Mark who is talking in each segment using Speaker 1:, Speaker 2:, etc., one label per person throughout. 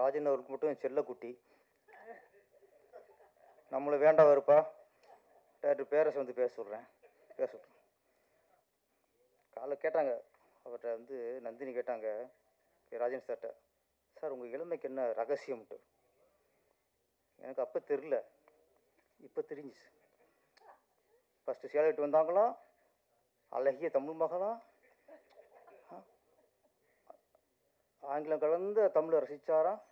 Speaker 1: ராஜன் அவருக்கு மட்டும் செல்லக்குட்டி. நம்மளை வேண்டாம் வருப்பா டேரக்டர் பேரஸ் வந்து பேச சொல்கிறேன். காலைல கேட்டாங்க அவர்கிட்ட வந்து நந்தினி கேட்டாங்க ராஜன் சார்கிட்ட, சார் உங்கள் இளமைக்கு என்ன ரகசியம்ட்டு. எனக்கு அப்போ தெரில, இப்போ தெரிஞ்சிச்சு. ஃபஸ்ட்டு சேலட்டு வந்தாங்களாம், அழகிய தமிழ் மகளாம், ஆங்கிலம் கலந்த தமிழை ரசித்தாராம்.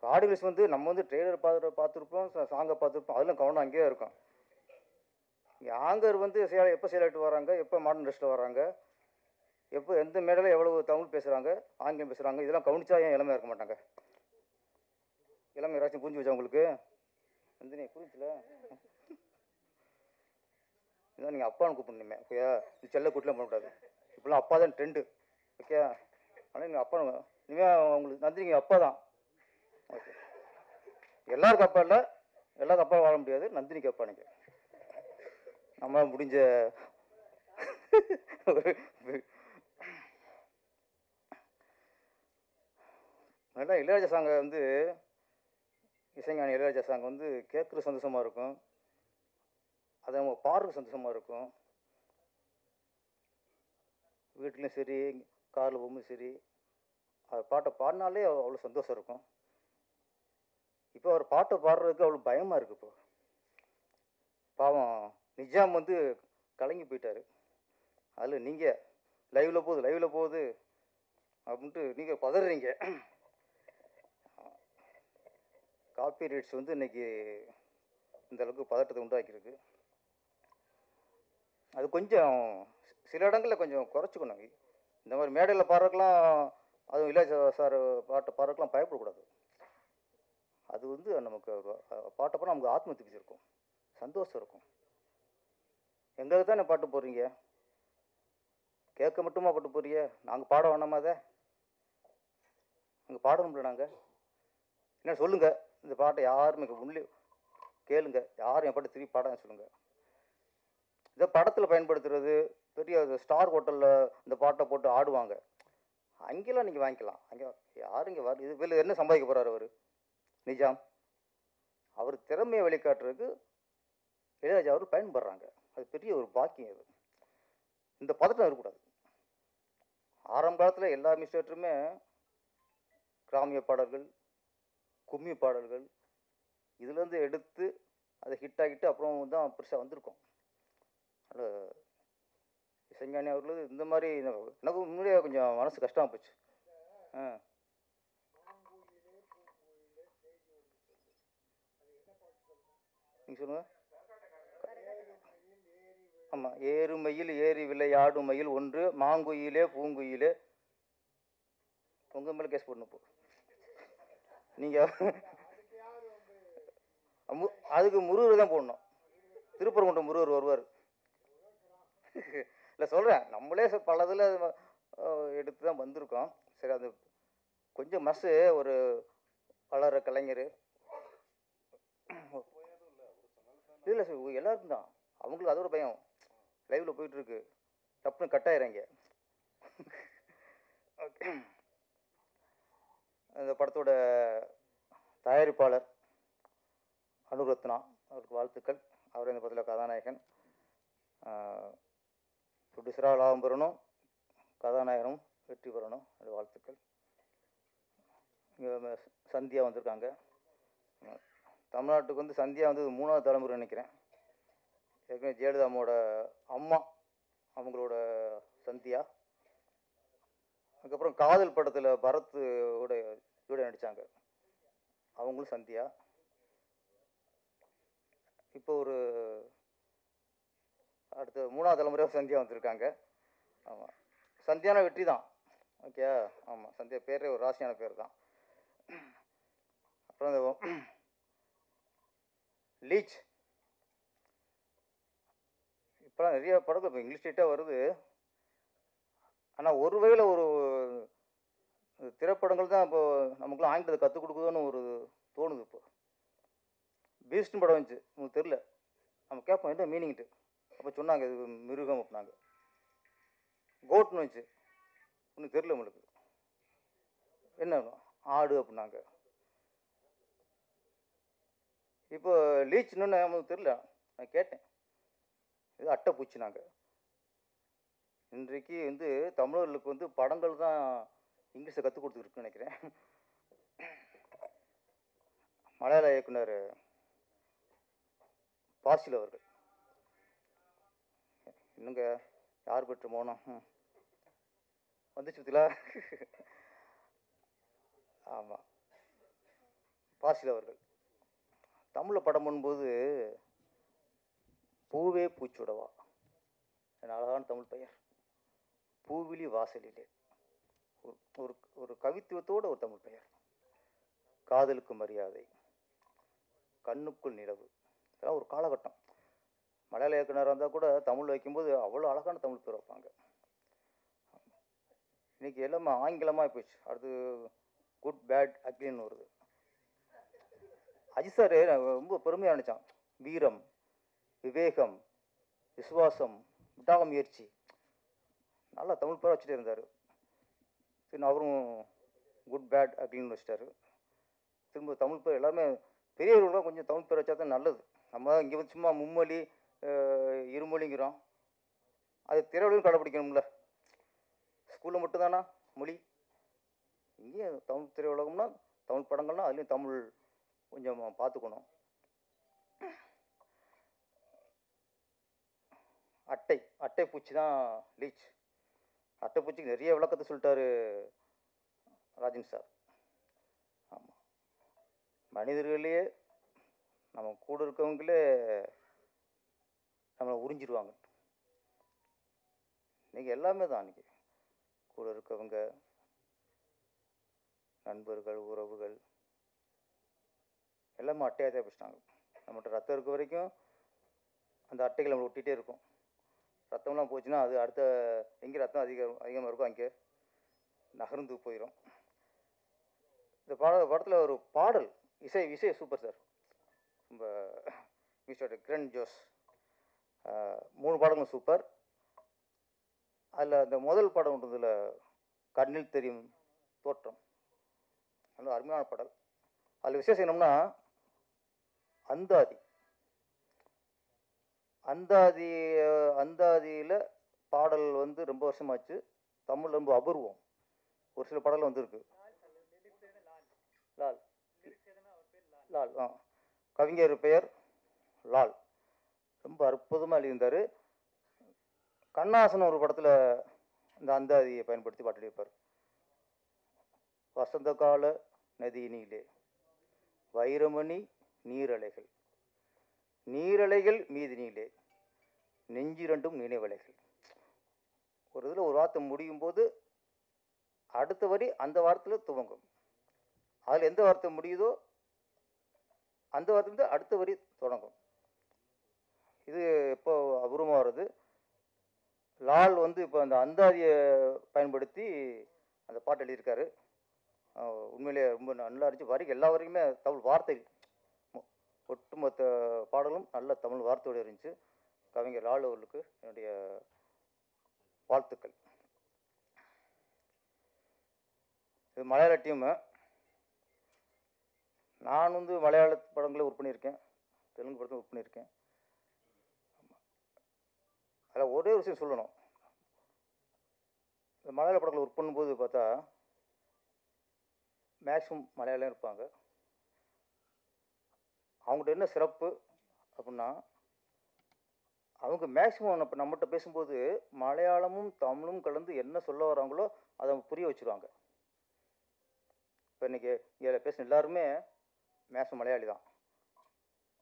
Speaker 1: ஆடியன்ஸ் வந்து நம்ம வந்து ட்ரெய்லர் பார்த்துருப்போம், சாங்கை பார்த்துருப்போம், அதெல்லாம் கவனம் அங்கேயே இருக்கும். ஆங்கர் வந்து எப்போ சேலட்டு வராங்க, எப்போ மாடர்ன் ட்ரெஸ்ட்டில் வராங்க, எப்போ எந்த மேடையில் எவ்வளவு தமிழ் பேசுகிறாங்க, ஆங்கிலம் பேசுகிறாங்க, இதெல்லாம் கவனிச்சா ஏன் இளமையாக இருக்க மாட்டாங்க? இளமை யாராச்சும் புரிஞ்சு வச்சா உங்களுக்கு? நந்தினி புரிஞ்சுல? இதான் நீங்கள் அப்பான்னு கூப்பிடணுமே, ஓகேயா? இது செல்ல கூட்டலாம் பண்ணக்கூடாது. இப்போலாம் அப்பா தான் ட்ரெண்டு, ஓகே? ஆனால் நீங்கள் அப்பா, இனிமேல் உங்களுக்கு நந்தினிங்க அப்பா தான். ஓகே, எல்லாருக்கும் அப்பா இல்லை, எல்லாருக்கும் அப்பா வாழ முடியாது. நந்தினிக்கு அப்பா நீங்கள். நம்ம முடிஞ்ச நல்லா இளையராஜா சாங்கை வந்து, இசைஞானி இளையராஜா சாங் வந்து கேட்குற சந்தோஷமாக இருக்கும், அதை நம்ம பாடுறது சந்தோஷமாக இருக்கும். வீட்லேயும் சரி, காரில் போகும்போது சரி, அவர் பாட்டை பாடினாலே அவ்வளோ சந்தோஷம் இருக்கும். இப்போ அவர் பாட்டை பாடுறதுக்கு அவ்வளோ பயமாக இருக்குது. இப்போ பாவம் நிஜாம் வந்து கலங்கி போயிட்டார். அதில் நீங்கள் லைவில் போகுது அப்படின்ட்டு நீங்கள் பதறீங்க. காப்பி ரைட்ஸ் வந்து இன்றைக்கி இந்த அளவுக்கு பதட்டத்தை உண்டாக்கியிருக்கு. அது கொஞ்சம் சில இடங்களில் கொஞ்சம் குறைச்சிக்கணும். இந்த மாதிரி மேடையில் பாடுறதுக்கெலாம், அதுவும் இளையராஜா சார் பாட்டை பாடுறதுக்கெலாம் பயப்படக்கூடாது. அது வந்து நமக்கு பாட்டை பாட நமக்கு ஆத்ம திருப்தி இருக்கும், சந்தோஷம் இருக்கும். எங்களுக்கு தான் பாட்டு போடுறீங்க, கேட்க மட்டுமா பாட்டு போடுறீங்க? நாங்கள் பாட வேணாமா? அதை நாங்கள் பாடணும்ல. நாங்கள் என்ன சொல்லுங்கள், இந்த பாட்டை யாருமே முன்னே கேளுங்க, யாரும் என் பாட்டை திருப்பி பாடான்னு சொல்லுங்கள். இதை படத்தில் பயன்படுத்துறது, பெரிய ஸ்டார் ஹோட்டலில் இந்த பாட்டை போட்டு ஆடுவாங்க, அங்கெல்லாம் நீங்கள் வாங்கிக்கலாம். அங்கே யாரும் இங்கே வர, இது வெளில என்ன சம்பாதிக்க போகிறார் அவர் நிஜாம்? அவர் திறமையை வெளிக்காட்டுறதுக்கு இளையராஜா அவர் பயன்படுறாங்க. அது பெரிய ஒரு பாக்கியம். இது இந்த பதட்டம் இருக்கக்கூடாது. ஆரம்ப காலத்தில் எல்லா மிஸ்டேட்டருமே கிராமிய பாடல்கள், கும்மி பாடல்கள், இதுலேருந்து எடுத்து அதை ஹிட் ஆகிட்டு அப்புறம் தான் பெருசாக வந்திருக்கோம். அதில் இசைஞானி அவர்கள் இந்த மாதிரி எனக்கு முன்னாடியே கொஞ்சம் மனசு கஷ்டமாக போச்சு. நீங்கள் சொல்லுங்கள். ஆமாம், ஏறுமையில் ஏறி விளையாடும் மயில் ஒன்று, மாங்குயிலே பூங்குயிலே. உங்கள் மேலே கேஸ் போடணும். இப்போ நீங்கள் அதுக்கு முருகர் தான் போடணும். திருப்பரங்குன்றம் முருகர் வருவார். இல்லை சொல்கிறேன், நம்மளே பலதில் எடுத்து தான் வந்திருக்கோம். சரி, அது கொஞ்சம் மனசு ஒரு வளர கலைஞர் இல்லை சார், எல்லாருக்கும் தான். அவங்களுக்கு அது ஒரு பயம். லைவில் போயிட்டுருக்கு, டப்புன்னு கட் ஆயிடுறாங்க. இந்த படத்தோட தயாரிப்பாளர் அனுரத்னா அவருக்கு வாழ்த்துக்கள். அவர் இந்த படத்தில் கதாநாயகன். ப்ரொடியூசராக லாபம் பெறணும், கதாநாயகனும் வெற்றி பெறணும், அது வாழ்த்துக்கள். இங்கே சந்தியா வந்திருக்காங்க. தமிழ்நாட்டுக்கு வந்து சந்தியா வந்து 3வது தலைமுறை நினைக்கிறேன். ஏற்கனவே ஜெயலலிதாவோட அம்மா அவங்களோட சந்தியா. அதுக்கப்புறம் காதல் படத்தில் பரத் கூட நடித்தாங்க, அவங்களும் சந்தியா. இப்போ ஒரு அடுத்த 3வது தலைமுறையாக சந்தியா வந்திருக்காங்க. ஆமாம், சந்தியான வெற்றி தான். ஓகே, ஆமாம், சந்தியா பேரே ஒரு ராசியான பேர் தான். அப்புறம் இந்த லீச், இப்போலாம் நிறைய படங்கள் இப்போ இங்கிலீஷ் ஸ்டேட்டாக வருது. ஆனால் ஒரு வகையில் ஒரு திரைப்படங்கள் தான் இப்போது நமக்குலாம் ஆங்கிலத்தை கற்றுக் கொடுக்குதுன்னு ஒரு தோணுது. இப்போ பீஸ்ட்னு படம் வந்துச்சு, உங்களுக்கு தெரில, நம்ம கேட்போம் என்ன மீனிங்ட்டு. அப்போ சொன்னாங்க இது மிருகம் அப்படின்னாங்க. கோட்னு வந்துச்சு, ஒன்றும் தெரில உங்களுக்கு என்ன. ஆடு அப்படின்னாங்க. இப்போ லீச்ன்னு நமக்கு தெரியல. நான் கேட்டேன், இது அட்டைப்பூச்சினாங்க. இன்றைக்கு வந்து தமிழர்களுக்கு வந்து படங்கள் தான் இங்கிலீஷை கற்றுக் கொடுத்துருக்குன்னு நினைக்கிறேன். மலையாள இயக்குனர் பாசில் அவர்கள், இன்னுங்க யார் பெற்ற மௌனம் வந்துச்சு பத்திலா. ஆமாம், பாசில் அவர்கள் தமிழில் படம் பண்ணும்போது பூவே பூச்சுடவா, என் அழகான தமிழ் பெயர், பூவிலி வாசலிலே, ஒரு ஒரு கவித்துவத்தோட ஒரு தமிழ் பெயர், காதலுக்கு மரியாதை, கண்ணுக்குள் நிலவு, இதெல்லாம் ஒரு காலகட்டம். மலையாள இயக்குனராக இருந்தால் கூட தமிழ் வைக்கும்போது அவ்வளோ அழகான தமிழ் பேர் வைப்பாங்க. இன்னைக்கு எல்லாமே ஆங்கிலமாக போயிடுச்சு. அடுத்து குட் பேட் அக்லின்னு வருது. அஜித் சார் ரொம்ப பெருமையாக நினச்சான். வீரம், விவேகம், விசுவாசம், விடாமுயற்சி, நல்லா தமிழ் பேர் வச்சுட்டே இருந்தார். சரி, அவரும் குட் பேட் அக்லின்னு வச்சுட்டாரு. திரும்ப தமிழ் பேர் எல்லாருமே பெரியவர்களாம் கொஞ்சம் தமிழ் பேர் வச்சா தான் நல்லது. நம்ம இங்கே வந்து சும்மா மும்மொழி இருமொழிங்கிறோம். அது திரையுலகம் கடைப்பிடிக்கணும்ல. ஸ்கூலில் மட்டும்தானா மொழி? இங்கேயும் தமிழ் திரையுலகம்னா தமிழ் படங்கள்னா அதுலேயும் தமிழ் கொஞ்சம் பார்த்துக்கணும். அட்டைப்பூச்சி தான் லீச். அட்டைப்பூச்சிக்கு நிறைய விளக்கத்தை சொல்லிட்டாரு ராஜன் சார். ஆமாம், மனிதர்களே நம்ம கூட இருக்கவங்களே நம்மளை உறிஞ்சிடுவாங்க. இன்றைக்கி எல்லாமே தான். இன்றைக்கி கூட இருக்கவங்க, நண்பர்கள், உறவுகள் எல்லாமே அட்டையாக தான் பேசிட்டாங்க. நம்மகிட்ட ரத்தம் இருக்க வரைக்கும் அந்த அட்டைகள் நம்மளை ஒட்டிகிட்டே இருக்கும். ரத்தம்லாம் போச்சுன்னா அது அடுத்த எங்கே ரத்தம் அதிகமாக இருக்கும் அங்கே நகர்ந்து போயிடும். இந்த படத்தில் ஒரு பாடல், இசை சூப்பர் சார். ரொம்ப மிஸ்டர் கிரண் ஜோஸ் 3 பாடங்களும் சூப்பர். அதில் அந்த முதல் படம் ஒன்றதில் கண்ணில் தெரியும் தோற்றம், நல்ல அருமையான பாடல். அதில் விசேஷம் என்னம்னா அந்தாதியில் பாடல் வந்து ரொம்ப வருஷமாச்சு. தமிழ் ரொம்ப அபூர்வம். ஒரு சில பாடல் வந்துருக்கு. லால் லால் கவிஞர் பெயர் லால், ரொம்ப அற்புதமாக எழுதியிருந்தார். கண்ணாசன் ஒரு படத்தில் இந்த அந்தாதியை பயன்படுத்தி பாட்டு எழுதியிருப்பார். வசந்த கால நதியினிலே வைரமணி நீரலைகள், நீரலைகள் மீதினிலே நெஞ்சிரண்டும் நினைவலைகள். ஒரு இதில் ஒரு வார்த்தை முடியும் போது அடுத்த வரி அந்த வார்த்தையில் துவங்கும். அதில் எந்த வார்த்தை முடியுதோ அந்த வார்த்தையிலிருந்து அடுத்த வரி தொடங்கும். இது இப்போ அபூர்வமாக வருது. லால் வந்து இப்போ அந்த அந்தாதியை பயன்படுத்தி அந்த பாட்டு எழுதியிருக்காரு. உண்மையிலேயே ரொம்ப நல்லா இருந்துச்சு. வரைக்கும் எல்லா வரைக்குமே தமிழ் வார்த்தை, ஒட்டுமொத்த பாடலும் நல்ல தமிழ் வார்த்தையோடு இருந்துச்சு. கவிஞர் லால் அவர்களுக்கு என்னுடைய வாழ்த்துக்கள். இது மலையாள டீமு. நான் வந்து மலையாள படங்களை ஒர்க் பண்ணியிருக்கேன், தெலுங்கு படத்தில் ஒர்க் பண்ணியிருக்கேன். அதில் ஒரே ஒரு விஷயம் சொல்லணும். இந்த மலையாள படத்தில் ஒர்க் பண்ணும்போது பார்த்தா மேக்ஸிமம் மலையாளம் இருப்பாங்க. அவங்கள்ட்ட என்ன சிறப்பு அப்படின்னா, அவங்க மேக்ஸிமம் இப்போ நம்மகிட்ட பேசும்போது மலையாளமும் தமிழும் கலந்து என்ன சொல்ல வராங்களோ அதை புரிய வச்சுருவாங்க. இப்போ இன்றைக்கி இதில் பேசுன எல்லாருமே மேக்ஸிமம் மலையாளி தான்.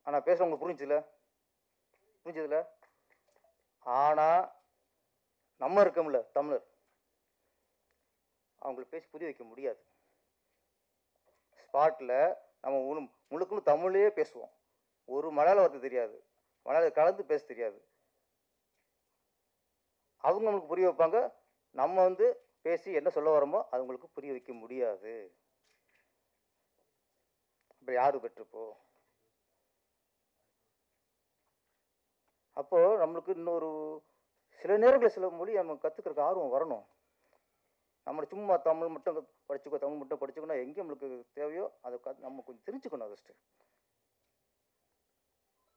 Speaker 1: ஆனால் பேசுகிறவங்க புரிஞ்சதில்ல. ஆனால் நம்ம இருக்கோம்ல தமிழர், அவங்களுக்கு பேசி புரிய வைக்க முடியாது. ஸ்பாட்டில் நம்ம முழுக்கணும் தமிழ்லேயே பேசுவோம். ஒரு மலையாள வார்த்தை தெரியாது, மலையாளம் கலந்து பேச தெரியாது. அவங்க நம்மளுக்கு புரிய வைப்பாங்க. நம்ம வந்து பேசி என்ன சொல்ல வரோமோ அது உங்களுக்கு புரிய வைக்க முடியாது. இப்போ யாரு பெற்றுப்போ? அப்போது நம்மளுக்கு இன்னொரு சில நேரங்களில் சில மொழி நம்ம கற்றுக்கிறதுக்கு ஆர்வம் வரணும். நம்ம சும்மா தமிழ் மட்டும் படிச்சுக்கோ, தமிழ் மட்டும் படிச்சுக்கணும், எங்கே நம்மளுக்கு தேவையோ அதை நம்ம கொஞ்சம் தெரிஞ்சுக்கணும். ஃபஸ்ட்டு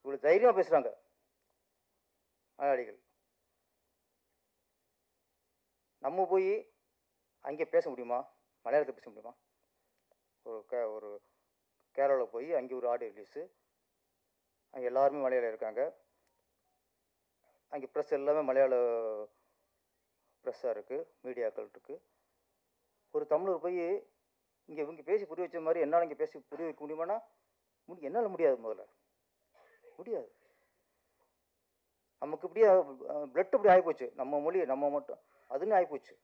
Speaker 1: இவ்வளோ தைரியமாக பேசுகிறாங்க மலையாளிகள். நம்ம போய் அங்கே பேச முடியுமா? மலையாளத்தை பேச முடியுமா? ஒரு கேரளாவில் போய் அங்கே ஒரு ஆடியோ ரிலீஸு, அங்கே எல்லாருமே மலையாளம் இருக்காங்க, அங்கே ப்ரெஸ் எல்லாமே மலையாள ப்ரெஸ்ஸாக இருக்குது, மீடியாக்கள் இருக்குது. ஒரு தமிழர் போய் இங்கே பேசி புரிய வச்ச மாதிரி என்னால் இங்கே பேசி புரிய வைக்க முடியுமானா என்னால் முடியாது. முதல்ல முடியாது. நமக்கு இப்படியே பிளட் இப்படி ஆகிப்போச்சு. நம்ம மொழி நம்ம மட்டும் அதுன்னு ஆகிப்போச்சு.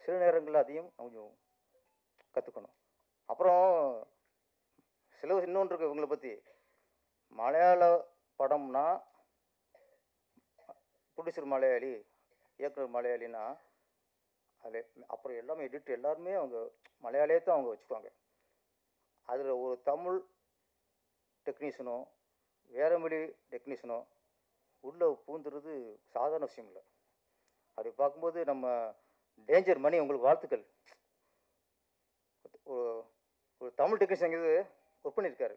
Speaker 1: சில நேரங்களில் அதையும் கொஞ்சம் கற்றுக்கணும். அப்புறம் சில இன்னொன்று இருக்குது இவங்களை பற்றி. மலையாள படம்னா ப்ரொடியூசர் மலையாளி, இயக்குனர் மலையாளின்னா அதில் அப்புறம் எல்லாமே எடிட் எல்லாருமே அவங்க மலையாளியே தான் அவங்க வச்சுக்குவாங்க. அதில் ஒரு தமிழ் டெக்னீஷியனோ வேற மொழி டெக்னீஷியனோ உள்ளே பூந்துறது சாதாரண விஷயம் இல்லை. அப்படி பார்க்கும்போது நம்ம டேஞ்சர் மணி உங்களுக்கு வாழ்த்துக்கள். ஒரு தமிழ் டெக்னீஷியன் இது ஒர்க் பண்ணியிருக்காரு.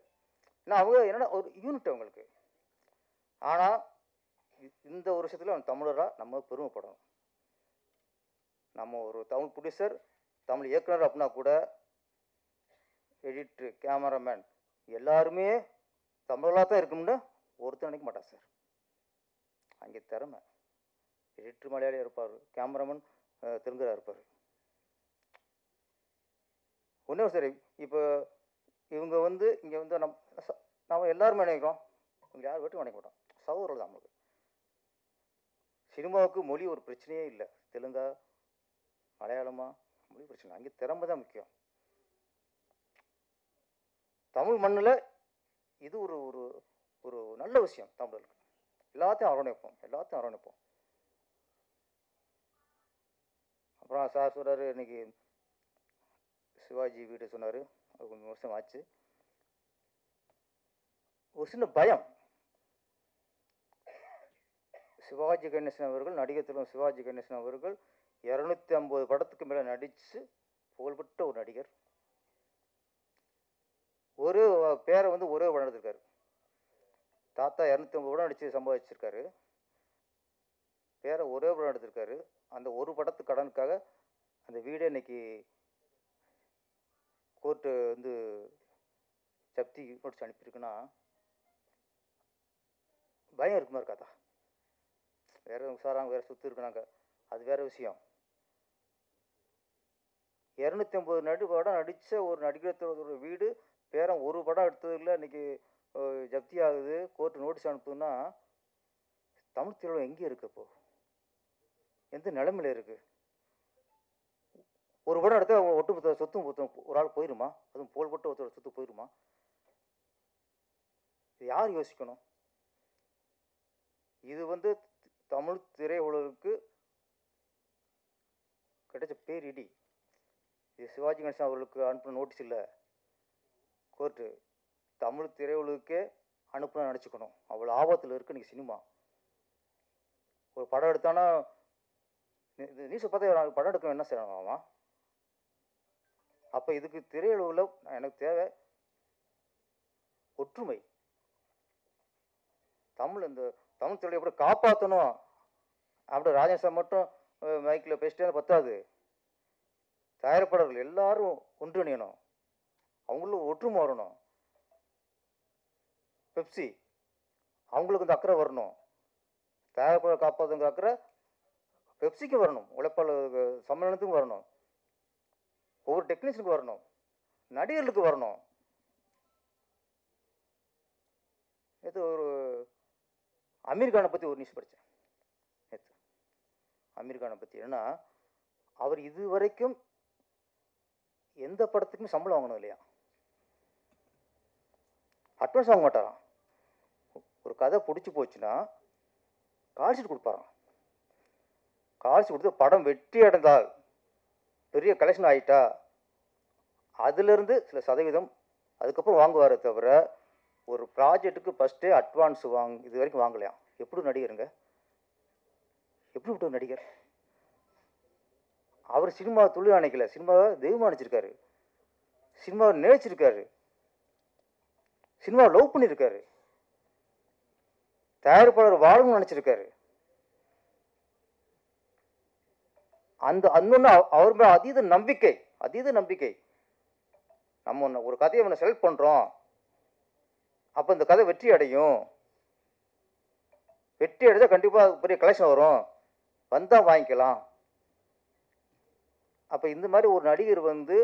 Speaker 1: ஏன்னா அவங்க என்னென்னா ஒரு யூனிட் அவங்களுக்கு. ஆனால் இந்த ஒரு விஷயத்தில் அவங்க தமிழராக நம்ம பெருமைப்படணும். நம்ம ஒரு தமிழ் ப்ரொடியூசர், தமிழ் இயக்குனர் அப்படின்னா கூட எடிட்ரு, கேமராமேன் எல்லாருமே தமிழராக தான் இருக்கணும்னு ஒருத்தர் நினைக்க மாட்டான் சார். அங்கே திறமை. எடிட்ரு மலையாளியாக இருப்பார், கேமராமேன் தெலுங்கராக இருப்பார். ஒன்றே சரி, இப்போ இவங்க இங்கே நம்ம எல்லாருமே நினைக்கிறோம், இவங்க யார் வீட்டும் நினைக்க மாட்டோம், சகோதரர்கள் தான் நம்மளுக்கு. சினிமாவுக்கு மொழி ஒரு பிரச்சனையே இல்லை. தெலுங்கா மலையாளமா மொழி பிரச்சனை, அங்கே திறமை தான் முக்கியம். தமிழ் மண்ணில் இது ஒரு ஒரு ஒரு நல்ல விஷயம். தமிழர்களுக்கு எல்லாத்தையும் அரவணைப்போம். அப்புறம் சார் சொல்கிறாரு, இன்னைக்கு சிவாஜி வீடு சொன்னார், அது கொஞ்சம் வருஷம் ஆச்சு. ஒரு சின்ன பயம். சிவாஜி கணேசன் அவர்கள், நடிகர் திலகம் சிவாஜி கணேசன் அவர்கள் 250 படத்துக்கு மேலே நடித்து புகழ்பெற்ற ஒரு நடிகர். ஒரு பேரை ஒரே படம் எடுத்திருக்காரு. தாத்தா 250 படம் நடித்து சம்பாதிச்சிருக்காரு. பேரை ஒரே படம் எடுத்திருக்காரு. அந்த ஒரு படத்து கடனுக்காக அந்த வீடே இன்னைக்கு கோர்ட்டு ஜப்தி நோட்டீஸ் அனுப்பியிருக்குன்னா பயம் இருக்குமா இருக்காதா? வேற உசாராங்க, வேற சுற்றி இருக்குனாங்க, அது வேற விஷயம். 250 படம் நடித்த ஒரு நடிகர் வீடு பேரன் ஒரு படம் எடுத்ததில் இன்னைக்கு ஜப்தி ஆகுது, கோர்ட்டு நோட்டீஸ் அனுப்புதுன்னா தமிழ் திரையுலகம் எங்கே இருக்கு? இப்போ எந்த நிலைமையில இருக்கு? ஒரு படம் எடுத்தா ஒட்டுமொத்த சொத்தும் ஒரு ஆள் போயிருமா? அதுவும் புகழ்பெற்ற ஒருத்தர் சொத்து போயிருமா? இது யார் யோசிக்கணும்? இது தமிழ் திரையுலகுக்கு கிடைச்ச பேரிடி. இது சிவாஜி கணேசன் அவர்களுக்கு அனுப்பின நோட்டீஸ் இல்லை, கோர்ட்டு தமிழ் திரையுலகுக்கே அனுப்புன நினச்சிக்கணும். அவ்வளோ ஆபத்தில் இருக்கு இன்னைக்கு சினிமா. ஒரு படம் எடுத்தானா நியூஸை பார்த்தா படம் எடுக்க என்ன செய்யணுமா? அப்போ இதுக்கு திரையுலகில் எனக்கு தேவை ஒற்றுமை. தமிழ் திரையை எப்படி காப்பாற்றணும் அப்படி ராஜேஷ் சார் மட்டும் மைக்கில் பேசிட்டே பத்தாது. தயாரிப்பாளர்கள் எல்லாரும் ஒன்றிணையணும், அவங்களும் ஒற்றுமை வரணும். பெப்சி அவங்களுக்கு அக்கறை வரணும். தயாரிப்பாளர் காப்பாற்றுங்கிற அக்கறை பெப்சிக்கு வரணும், உழைப்பாளர் சம்மேளனத்துக்கும் வரணும், ஒவ்வொரு டெக்னீஷியனுக்கு வரணும், நடிகர்களுக்கு வரணும். நேற்று ஒரு அமீர் கானை பற்றி ஒரு நியூஸ் படித்தேன். நேற்று அமீர் கானை பற்றி என்னன்னா, அவர் இதுவரைக்கும் எந்த படத்துக்குமே சம்பளம் வாங்கணும் இல்லையா, அட்வான்ஸ் வாங்க மாட்டாராம். ஒரு கதை பிடிச்சி போச்சுன்னா கால்ஷீட் கொடுப்பாராம். கால்ஷீட் கொடுத்து படம் வெற்றி அடைந்தால், பெரிய கலெக்ஷன் ஆகிட்டா அதுலேருந்து சில சதவீதம் அதுக்கப்புறம் வாங்குவாரே தவிர ஒரு ப்ராஜெக்ட்டுக்கு ஃபஸ்ட்டே அட்வான்ஸ் இது வரைக்கும் வாங்கலையாம். எப்படி நடிகருங்க? எப்படி விட்டு நடிகர்? அவர் சினிமா தொழில் நினைக்கல, சினிமாவை தெய்வமாக நினச்சிருக்காரு, சினிமாவை நேசிச்சிருக்காரு, சினிமாவை லவ் பண்ணியிருக்காரு, தயாரிப்பாளர் வாழணும்னு நினச்சிருக்காரு. அந்த அந்தொன்று அவர் மேலே அதீத நம்பிக்கை. நம்ம ஒன்று ஒரு கதையை ஒன்று செலக்ட் பண்ணுறோம், அப்போ இந்த கதை வெற்றி அடையும், வெற்றி அடைஞ்சால் கண்டிப்பாக பெரிய கலெக்ஷன் வரும், வந்தால் வாங்கிக்கலாம். அப்போ இந்த மாதிரி ஒரு நடிகர் வந்து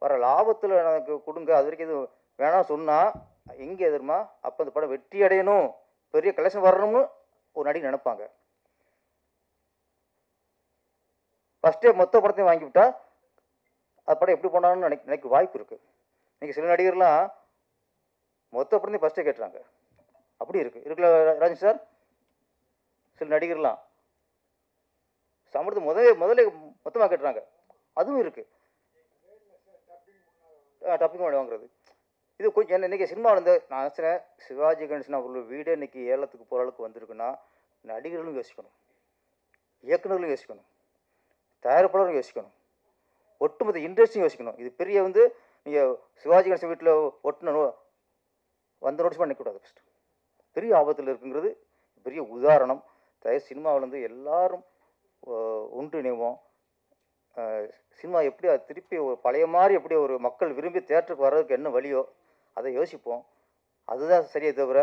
Speaker 1: வர லாபத்தில் எனக்கு கொடுங்க, அது வரைக்கும் இது வேணாம் சொன்னால் எங்கே எதிர்மா அப்போ அந்த படம் வெற்றி அடையணும், பெரிய கலெக்ஷன் வரணும்னு ஒரு நடிகர் நினைப்பாங்க. ஃபஸ்ட்டே மொத்த படத்தையும் வாங்கிவிட்டா அது படம் எப்படி போனான்னு நினைக்க வாய்ப்பு இருக்குது. இன்றைக்கி சில நடிகர்லாம் மொத்த படத்தையும் ஃபஸ்ட்டே கேட்டுறாங்க, அப்படி இருக்குல்ல ராஜன் சார். சில நடிகர்லாம் சம்பளத்தை முதல்ல மொத்தமாக கேட்டுறாங்க, அதுவும் இருக்குது. டப்பிங் பண்ணி வாங்குறது இது கொஞ்சம் என்ன. இன்றைக்கி சினிமாவில் வந்து நான் நினச்சினேன், சிவாஜி கணேசன் அவர்கள் வீடே இன்றைக்கி ஏலத்துக்கு போகிற அளவுக்கு வந்திருக்குன்னா நடிகர்களும் யோசிக்கணும், இயக்குநர்களும் யோசிக்கணும், தயாரிப்பாளரும் யோசிக்கணும், ஒட்டுமொத்த இண்டஸ்ட்ரியும் யோசிக்கணும். இது பெரிய வந்து நீங்கள் சிவாஜி கணேசன் வீட்டில் ஒட்டணும் வந்த நோட்டீஸ் பண்ண நிற்கக்கூடாது. ஃபஸ்ட்டு பெரிய ஆபத்தில் இருக்குங்கிறது பெரிய உதாரணம். சினிமாவில் வந்து எல்லாரும் ஒன்றிணைவோம். சினிமா எப்படி அது திருப்பி ஒரு பழைய மாதிரி எப்படி ஒரு மக்கள் விரும்பி தியேட்டருக்கு வர்றதுக்கு என்ன வழியோ அதை யோசிப்போம். அதுதான் சரியே தவிர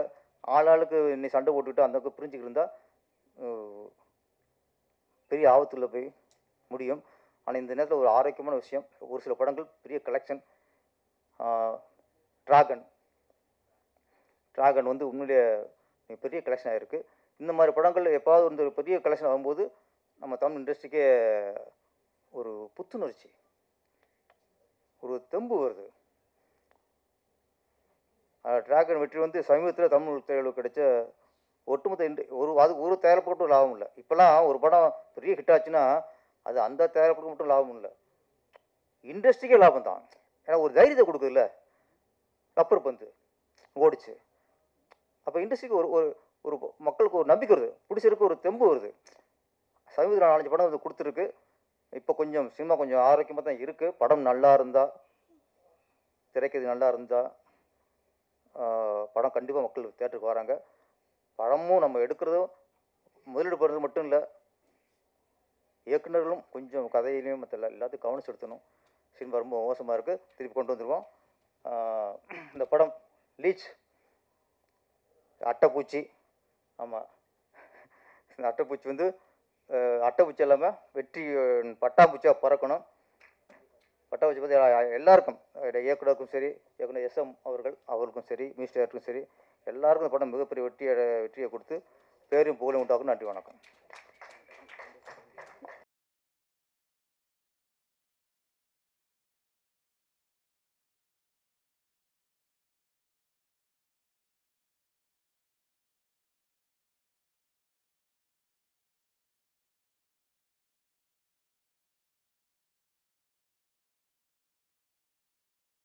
Speaker 1: ஆளாளுக்கு இன்னைக்கு சண்டை போட்டுக்கிட்டு அந்த புரிஞ்சுக்கிட்டு இருந்தால் பெரிய ஆபத்தில் போய் முடியும். ஆனால் இந்த நேரத்தில் ஒரு ஆரோக்கியமான விஷயம், ஒரு சில படங்கள் பெரிய கலெக்ஷன். டிராகன் வந்து உண்மையிலே பெரிய கலெக்ஷன் ஆகிருக்கு. இந்த மாதிரி படங்கள் எப்பாவது வந்து பெரிய கலெக்ஷன் ஆகும்போது நம்ம தமிழ் இண்டஸ்ட்ரிக்கே ஒரு புத்துணர்ச்சி, ஒரு தெம்பு வருது. டிராகன் வெற்றி வந்து சமீபத்தில் தமிழ் திரையுலகு கிடைச்ச ஒட்டுமொத்த ஒரு தயாரிப்புக்கு லாபம் இல்லை. இப்போலாம் ஒரு படம் பெரிய ஹிட் ஆச்சுன்னா அது அந்த தயாரிப்புக்கு மட்டும் லாபம் இல்லை, இண்டஸ்ட்ரிக்கே லாபம் தான். ஏன்னா ஒரு தைரியத்தை கொடுக்குதுல்ல, கப்பர் பந்து ஓடிச்சு. அப்போ இண்டஸ்ட்ரிக்கு ஒரு மக்களுக்கு ஒரு நம்பிக்கை வருது, பிடிச்சிருக்கு, ஒரு தெம்பு வருது. சமீபத்தில் 4-5 படம் அது கொடுத்துருக்கு. இப்போ கொஞ்சம் சினிமா கொஞ்சம் ஆரோக்கியமாக தான் இருக்குது. படம் நல்லா இருந்தால், திரைக்கதை நல்லா இருந்தால் படம் கண்டிப்பாக மக்கள் தியேட்டருக்கு வராங்க. படமும் நம்ம எடுக்கிறதும் முதலீடு பண்ணுறது மட்டும் இல்லை, இயக்குநர்களும் கொஞ்சம் கதையிலையும் மற்ற எல்லாத்தையும் கவனம் செலுத்தணும். சினிமா ரொம்ப மோசமாக இருக்குது, திருப்பி கொண்டு வந்துடுவோம். இந்த படம் லீச் அட்டைப்பூச்சி. ஆமாம், இந்த அட்டைப்பூச்சி வந்து அட்டைப்பூச்சி இல்லாமல் வெற்றி பட்டாம்பூச்சியாக பறக்கணும். பட்டாம்பூச்சி பற்றி எல்லாருக்கும், இயக்குனருக்கும் சரி, இயக்குனர் SM அவர்களுக்கும் சரி, மினிஸ்டர் சரி, எல்லாருக்கும் இந்த படம் மிகப்பெரிய வெற்றியை கொடுத்து பேரும் புகழையும் உண்டாக்கும். நன்றி, வணக்கம்.